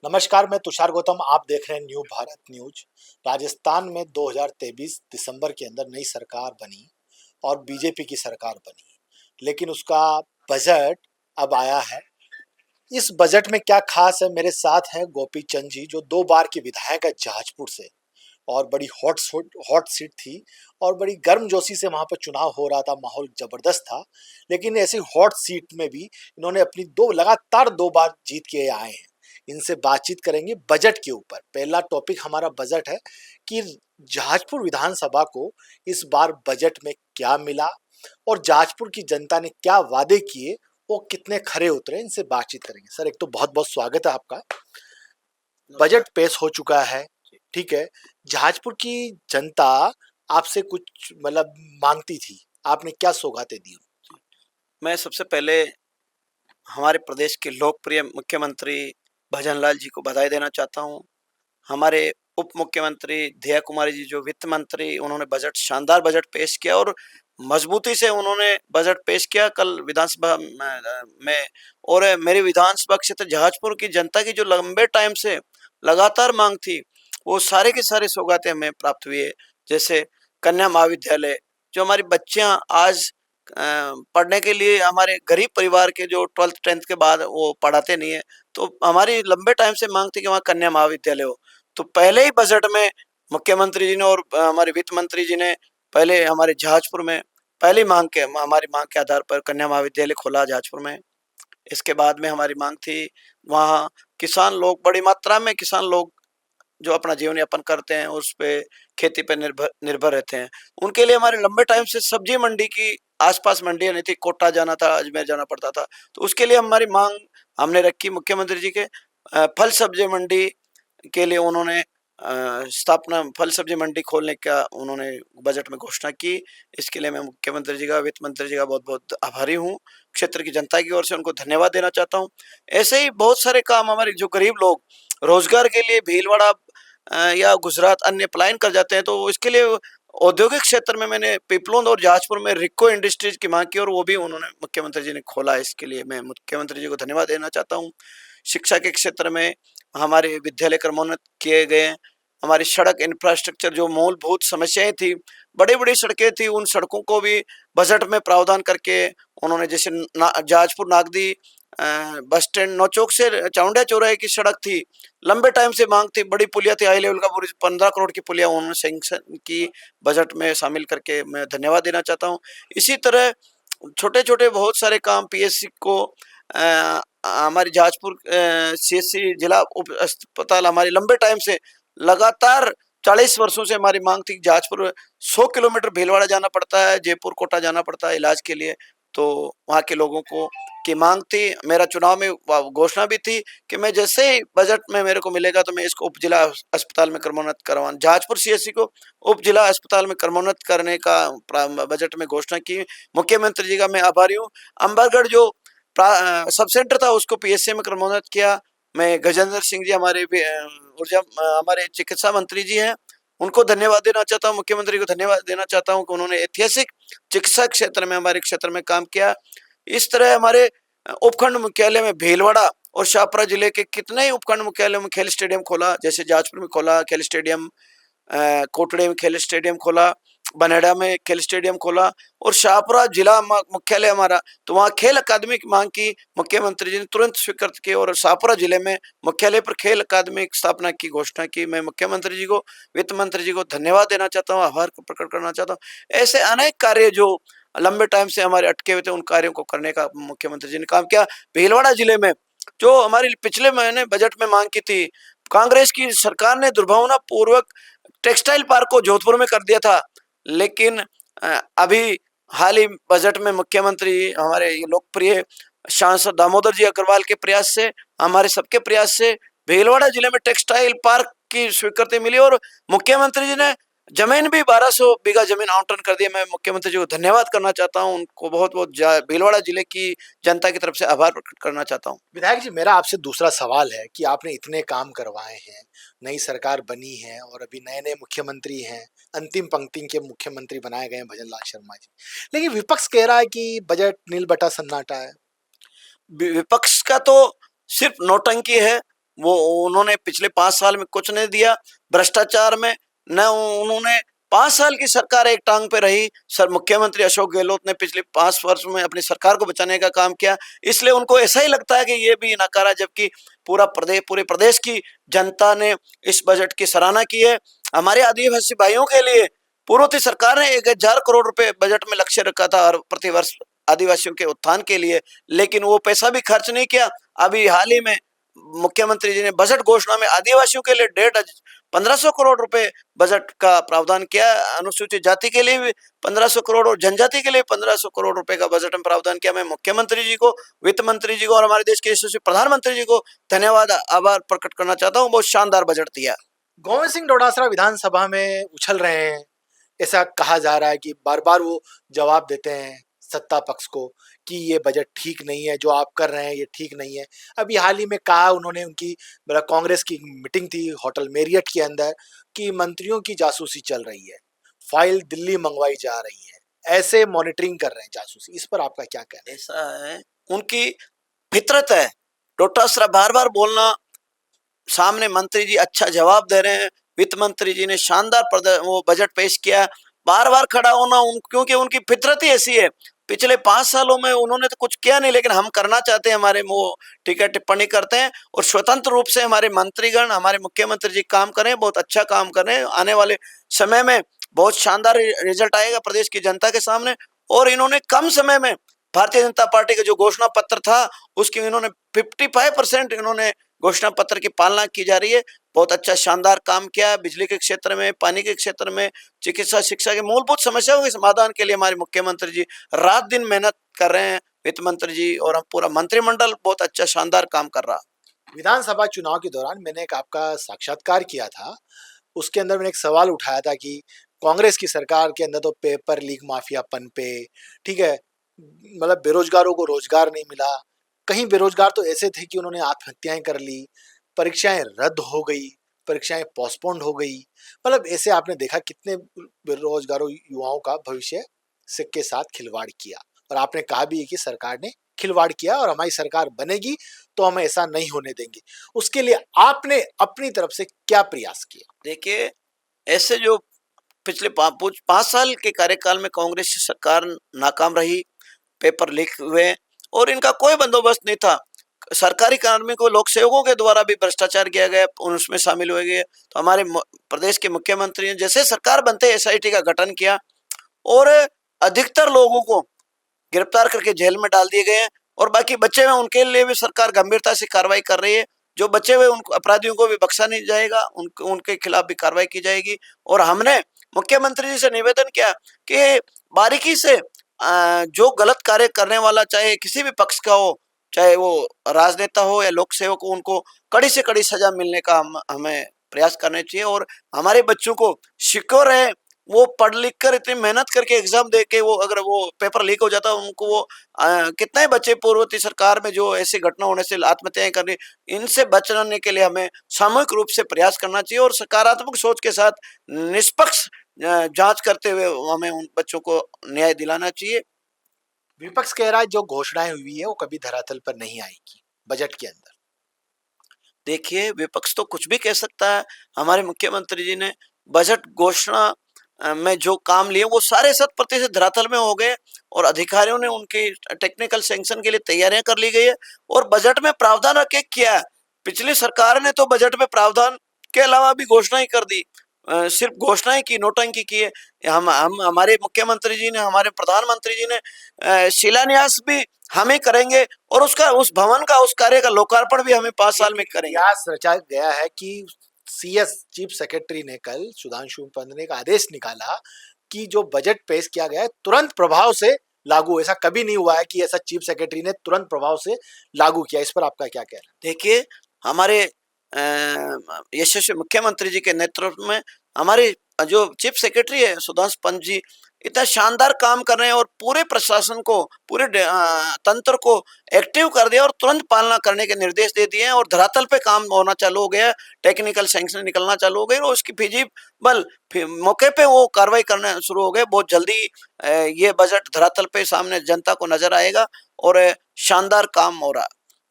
नमस्कार, मैं तुषार गौतम। आप देख रहे हैं न्यू भारत न्यूज। राजस्थान में 2023 दिसंबर के अंदर नई सरकार बनी और बीजेपी की सरकार बनी, लेकिन उसका बजट अब आया है। इस बजट में क्या खास है? मेरे साथ हैं गोपी चंद जी, जो 2 बार के विधायक है जहाजपुर से, और बड़ी हॉट सीट थी और बड़ी गर्मजोशी से वहां पर चुनाव हो रहा था, माहौल जबरदस्त था। लेकिन ऐसी हॉट सीट में भी इन्होंने अपनी लगातार 2 बार जीत के आए हैं। इनसे बातचीत करेंगे बजट के ऊपर। पहला टॉपिक हमारा बजट है कि जहाजपुर विधानसभा को इस बार बजट में क्या मिला और जहाजपुर की जनता ने क्या वादे किए, वो कितने खरे उतरे। इनसे बातचीत करेंगे। सर, एक तो बहुत बहुत स्वागत है आपका। बजट पेश हो चुका है, ठीक है। जहाजपुर की जनता आपसे कुछ मांगती थी, आपने क्या सौगातें दी? मैं सबसे पहले हमारे प्रदेश के लोकप्रिय मुख्यमंत्री भजनलाल जी को बधाई देना चाहता हूँ। हमारे उप मुख्यमंत्री दया कुमारी जी जो वित्त मंत्री, उन्होंने शानदार बजट पेश किया और मजबूती से उन्होंने बजट पेश किया कल विधानसभा में। और मेरी विधानसभा क्षेत्र जहाजपुर की जनता की जो लंबे टाइम से लगातार मांग थी, वो सारे के सारे सौगातें हमें प्राप्त हुई है। जैसे कन्या महाविद्यालय, जो हमारी बच्चियां आज पढ़ने के लिए, हमारे गरीब परिवार के जो 12th 10th के बाद वो पढ़ाते नहीं है, तो हमारी लंबे टाइम से मांग थी कि वहाँ कन्या महाविद्यालय हो। तो पहले ही बजट में मुख्यमंत्री जी ने और हमारे वित्त मंत्री जी ने पहले हमारे जहाजपुर में पहली हमारी मांग के आधार पर कन्या महाविद्यालय खोला जहाजपुर में। इसके बाद में हमारी मांग थी, वहाँ किसान लोग, बड़ी मात्रा में किसान लोग जो अपना जीवन यापन करते हैं उस पे, खेती पे निर्भर निर्भर रहते हैं, उनके लिए हमारे लंबे टाइम से सब्जी मंडी की आसपास मंडियां नहीं थी, कोटा जाना था, अजमेर जाना पड़ता था। तो उसके लिए हमारी मांग हमने रखी मुख्यमंत्री जी के। फल सब्जी मंडी के लिए उन्होंने स्थापना, फल सब्जी मंडी खोलने का उन्होंने बजट में घोषणा की। इसके लिए मैं मुख्यमंत्री जी का, वित्त मंत्री जी का बहुत बहुत आभारी हूँ। क्षेत्र की जनता की ओर से उनको धन्यवाद देना चाहता हूँ। ऐसे ही बहुत सारे काम, हमारे जो गरीब लोग रोजगार के लिए भीलवाड़ा या गुजरात अन्य पलायन कर जाते हैं, तो इसके लिए औद्योगिक क्षेत्र में मैंने पीपलोद और जहाजपुर में रिको इंडस्ट्रीज की मांग की और वो भी उन्होंने, मुख्यमंत्री जी ने खोला। इसके लिए मैं मुख्यमंत्री जी को धन्यवाद देना चाहता हूँ। शिक्षा के क्षेत्र में हमारे विद्यालय क्रमोन्नत किए गए। हमारी सड़क इंफ्रास्ट्रक्चर, जो मूलभूत समस्याएं थी, बड़ी बड़ी सड़कें थी, उन सड़कों को भी बजट में प्रावधान करके उन्होंने, जैसे जहाजपुर नागदी बस स्टैंड नौचौक से चाउंडिया चौराहे की सड़क थी, लंबे टाइम से मांग थी, बड़ी पुलिया थी, हाई लेवल का, पूरी 15 करोड़ की पुलिया उन्होंने सैंक्शन की, बजट में शामिल करके मैं धन्यवाद देना चाहता हूँ। इसी तरह छोटे छोटे बहुत सारे काम, पीएससी को हमारी जहाजपुर सीएससी जिला उप अस्पताल, हमारी लंबे टाइम से लगातार 40 वर्षों से हमारी मांग थी। जहाजपुर 100 किलोमीटर भीलवाड़ा जाना पड़ता है, जयपुर कोटा जाना पड़ता है इलाज के लिए, तो वहाँ के लोगों को की मांग थी। मेरा चुनाव में घोषणा भी थी कि मैं जैसे ही बजट में मेरे को मिलेगा तो मैं इसको उप जिला अस्पताल में क्रमोन्नत करवा, जहाजपुर सीएससी को उप जिला अस्पताल में क्रमोन्नत करने का बजट में घोषणा की। मुख्यमंत्री जी का मैं आभारी हूँ। अंबरगढ़ जो सब सेंटर था, उसको पीएससी में क्रमोन्नत किया। मैं गजेंद्र सिंह जी, हमारे ऊर्जा, हमारे चिकित्सा मंत्री जी हैं, उनको धन्यवाद देना चाहता हूँ। मुख्यमंत्री को धन्यवाद देना चाहता हूँ कि उन्होंने ऐतिहासिक चिकित्सा क्षेत्र में, हमारे क्षेत्र में काम किया। इस तरह हमारे उपखंड मुख्यालय में भीलवाड़ा और शाहपुरा जिले के कितने ही उपखंड मुख्यालयों में खेल स्टेडियम खोला, जैसे जहाजपुर में खोला खेल स्टेडियम, कोटड़े में खेल स्टेडियम खोला, बनेड़ा में खेल स्टेडियम खोला, और शाहपुरा जिला मुख्यालय हमारा, तो वहाँ खेल अकादमी की मांग की, मुख्यमंत्री जी ने तुरंत स्वीकृत की और शाहपुरा जिले में मुख्यालय पर खेल अकादमी की स्थापना की घोषणा की। मैं मुख्यमंत्री जी को, वित्त मंत्री जी को धन्यवाद देना चाहता हूँ, आभार प्रकट करना चाहता हूँ। ऐसे अनेक कार्य जो लंबे टाइम से हमारे अटके हुए थे, उन कार्यों को करने का मुख्यमंत्री जी ने काम किया। भीलवाड़ा जिले में जो हमारी पिछले महीने बजट में मांग की थी, कांग्रेस की सरकार ने दुर्भावना पूर्वक टेक्सटाइल पार्क को जोधपुर में कर दिया था, लेकिन अभी हाल ही बजट में मुख्यमंत्री, हमारे लोकप्रिय सांसद दामोदर जी अग्रवाल के प्रयास से, हमारे सबके प्रयास से भीलवाड़ा जिले में टेक्सटाइल पार्क की स्वीकृति मिली और मुख्यमंत्री जी ने जमीन भी 1200 बीघा जमीन आवंटन कर दिया। मैं मुख्यमंत्री जी को धन्यवाद करना चाहता हूँ, उनको बहुत बहुत भीलवाड़ा जिले की जनता की तरफ से आभार प्रकट करना चाहता हूँ। विधायक जी, मेरा आपसे दूसरा सवाल है कि आपने इतने काम करवाए हैं, नई सरकार बनी है और अभी नए नए मुख्यमंत्री हैं, अंतिम पंक्ति के मुख्यमंत्री बनाए गए हैं भजनलाल शर्मा जी, लेकिन विपक्ष कह रहा है कि बजट नील बटा सन्नाटा है। विपक्ष का तो सिर्फ नौटंकी है। वो उन्होंने पिछले 5 साल में कुछ नहीं दिया भ्रष्टाचार में, न उन्होंने 5 साल की सरकार एक टांग पे रही। सर मुख्यमंत्री अशोक गहलोत ने पिछले 5 वर्ष में अपनी सरकार को बचाने का काम किया, इसलिए उनको ऐसा ही लगता है कि ये भी नकारा, जबकि पूरे प्रदेश की जनता ने इस बजट की सराहना की है। हमारे आदिवासी भाइयों के लिए पूर्ववर्ती सरकार ने 1,000 करोड़ रुपए बजट में लक्ष्य रखा था हर प्रतिवर्ष आदिवासियों के उत्थान के लिए, लेकिन वो पैसा भी खर्च नहीं किया। अभी हाल ही में मुख्यमंत्री जी ने बजट घोषणा में आदिवासियों के लिए 1,500 करोड़ रुपए बजट का प्रावधान किया, अनुसूचित जाति के लिए भी 1,500 करोड़ और जनजाति के लिए 1,500 करोड़ रुपए का बजट में प्रावधान किया। मैं मुख्यमंत्री जी को, वित्त मंत्री जी को और हमारे देश के यशस्वी प्रधानमंत्री जी को धन्यवाद, आभार प्रकट करना चाहता हूँ। बहुत शानदार बजट दिया। गोविंद सिंह डोटासरा विधानसभा में उछल रहे हैं, ऐसा कहा जा रहा है कि बार बार वो जवाब देते हैं सत्ता पक्ष को कि ये बजट ठीक नहीं है, जो आप कर रहे हैं ये ठीक नहीं है। अभी हाल ही में कहा उन्होंने, उनकी कांग्रेस की मीटिंग थी होटल मेरियट के अंदर, कि मंत्रियों की जासूसी चल रही है, फाइल दिल्ली मंगवाई जा रही है, ऐसे मॉनिटरिंग कर रहे हैं जासूसी। इस पर आपका क्या कहना है? ऐसा है, उनकी फितरत है डोटासरा बार बार बोलना। सामने मंत्री जी अच्छा जवाब दे रहे हैं, वित्त मंत्री जी ने शानदार वो बजट पेश किया, बार बार खड़ा होना क्योंकि उनकी फितरत ही ऐसी है। पिछले 5 सालों में उन्होंने तो कुछ किया नहीं, लेकिन हम करना चाहते हैं, हमारे वो ठीक है टिप्पणी करते हैं और स्वतंत्र रूप से हमारे मंत्रीगण, हमारे मुख्यमंत्री जी काम करें, बहुत अच्छा काम करें। आने वाले समय में बहुत शानदार रिजल्ट आएगा प्रदेश की जनता के सामने। और इन्होंने कम समय में भारतीय जनता पार्टी का जो घोषणा पत्र था उसकी इन्होंने 55% इन्होंने घोषणा पत्र की पालना की जा रही है। बहुत अच्छा शानदार काम किया, बिजली के क्षेत्र में, पानी के क्षेत्र में, चिकित्सा शिक्षा की मूलभूत समस्याओं के समाधान के लिए हमारे मुख्यमंत्री जी रात दिन मेहनत कर रहे हैं, वित्त मंत्री जी और पूरा मंत्रिमंडल बहुत अच्छा शानदार काम कर रहा। विधानसभा चुनाव के दौरान मैंने एक आपका साक्षात्कार किया था, उसके अंदर मैंने एक सवाल उठाया था कि कांग्रेस की सरकार के अंदर तो पेपर लीक माफिया पनपे, ठीक है, मतलब बेरोजगारों को रोजगार नहीं मिला, कहीं बेरोजगार तो ऐसे थे कि उन्होंने आत्महत्याएं कर ली, परीक्षाएं रद्द हो गई, परीक्षाएं पोस्टपोन्ड हो गई। मतलब ऐसे आपने देखा कितने बेरोजगारों युवाओं का भविष्य से के साथ खिलवाड़ किया, और आपने कहा भी है कि सरकार ने खिलवाड़ किया और हमारी सरकार बनेगी तो हम ऐसा नहीं होने देंगे। उसके लिए आपने अपनी तरफ से क्या प्रयास किया? देखिए, ऐसे जो पिछले 5 साल के कार्यकाल में कांग्रेस की सरकार नाकाम रही, पेपर लीक हुए और इनका कोई बंदोबस्त नहीं था। सरकारी कार्मिकों, लोक सेवकों के द्वारा भी भ्रष्टाचार किया गया, उसमें शामिल हुए गए। तो हमारे प्रदेश के मुख्यमंत्री ने जैसे सरकार बनते एसआईटी का गठन किया और अधिकतर लोगों को गिरफ्तार करके जेल में डाल दिए गए हैं और बाकी बचे हुए उनके लिए भी सरकार गंभीरता से कार्रवाई कर रही है। जो बचे हुए उन अपराधियों को भी बख्शा नहीं जाएगा, उनके खिलाफ भी कार्रवाई की जाएगी। और हमने मुख्यमंत्री जी से निवेदन किया कि बारीकी से जो गलत कार्य करने वाला, चाहे किसी भी पक्ष का हो, चाहे वो राजनेता हो या लोक सेवक हो, उनको कड़ी से कड़ी सजा मिलने का हमें प्रयास करने चाहिए। और हमारे बच्चों को सिक्योर है, वो पढ़ लिख कर इतनी मेहनत करके एग्जाम दे के वो अगर वो पेपर लीक हो जाता है, उनको वो कितने बच्चे पूर्ववर्ती सरकार में जो ऐसी घटना होने से आत्महत्याएं करनी, इनसे बचने के लिए हमें सामूहिक रूप से प्रयास करना चाहिए और सकारात्मक सोच के साथ निष्पक्ष जांच करते हुए हमें उन बच्चों को न्याय दिलाना चाहिए। विपक्ष कह रहा है जो घोषणाएं हुई है वो कभी धरातल पर नहीं आएगी बजट के अंदर। देखिए, विपक्ष तो कुछ भी कह सकता है। हमारे मुख्यमंत्री जी ने बजट घोषणा में जो काम लिए वो सारे 100% धरातल में हो गए और अधिकारियों ने उनकी टेक्निकल सैंक्शन के लिए तैयारियां कर ली गई है और बजट में प्रावधान रख के किया है। पिछली सरकार ने तो बजट में प्रावधान के अलावा भी घोषणा ही कर दी, सिर्फ घोषणाएं की, नोटंकी की है। हम हमारे मुख्यमंत्री जी ने, हमारे प्रधानमंत्री जी ने शिलान्यास भी हम ही करेंगे और उसका, उस भवन का, उस कार्य का लोकार्पण भी हमें 5 साल में करेंगे। प्रयास रचा गया है कि सीएस चीफ सेक्रेटरी ने कल, सुधांशु पंत ने एक आदेश निकाला कि जो बजट पेश किया गया है तुरंत प्रभाव से लागू। ऐसा कभी नहीं हुआ है कि ऐसा चीफ सेक्रेटरी ने तुरंत प्रभाव से लागू किया। इस पर आपका क्या कहना है? देखिए, हमारे यशस्वी मुख्यमंत्री जी के नेतृत्व में हमारे जो चीफ सेक्रेटरी है सुधांशु पंत जी इतना शानदार काम कर रहे हैं और पूरे प्रशासन को, पूरे तंत्र को एक्टिव कर दिया और तुरंत पालना करने के निर्देश दे दिए हैं और धरातल पे काम होना चालू हो गया, टेक्निकल सैंक्शन निकलना चालू हो गई और उसकी फिजिबल मौके पे वो कार्रवाई करना शुरू हो गए। बहुत जल्दी ये बजट धरातल पे सामने जनता को नजर आएगा और शानदार काम हो रहा है।